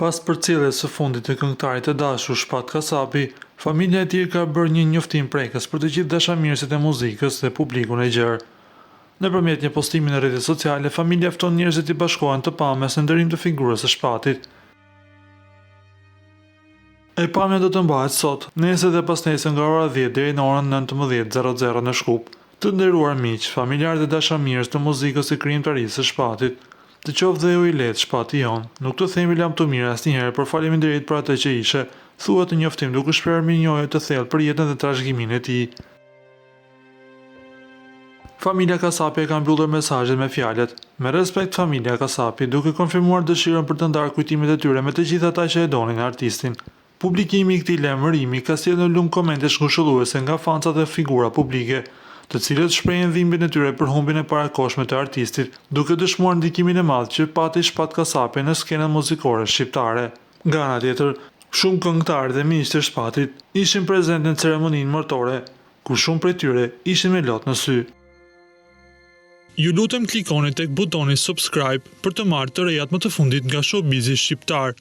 Pas përcjelljes së fundit të këngëtarit të dashur Shpat Kasapi, familja e tij ka bërë një njoftim prekës për të gjithë dashamirësit e muzikës dhe publikun e gjerë. Nëpërmjet një postimi në rrjetet sociale, familja fton njerëzit të bashkohen të pames në nderim të figurës së Shpatit. E pamja do të mbahet sot, nesër dhe pasnesër nga ora 10 deri në orën 19:00 në Shkup. Të nderuar miq, familjarë dhe dashamirës të muzikës së krijimtarisë së Shpatit, të qoftë dhe ju i lehtë Shpati jon. Nuk të themi lam të mirë asnjëherë, por faleminderit për atë që ishe, thua të njoftim duke shprehur mirënjohje të thellë për jetën dhe trashëgiminë e tij. Familja Kasapi ka mbyllur mesazhet me fjalët: "Me respekt familja Kasapi", duke konfirmuar dëshirën për të ndarë kujtimet e tyre me të gjithë ata që e donin artistin. Publikimi i këtij lajmërimi ka sjellë në lumë komente shkëlqyese nga fancat dhe figura publike, të cilët shprehin dhimbjen e tyre për humbjen e parakohshme të artistit, duke dëshmuar ndikimin e madh që pati Shpat Kasapi në skenën muzikore shqiptare. Nga ana tjetër, shumë këngëtarë dhe miq të Shpatit ishin prezent në ceremoninë martore, ku shumë prej tyre ishin me lot në sy. Ju lutem klikoni tek butoni subscribe për të marrë të rejat më të fundit nga showbizi shqiptar.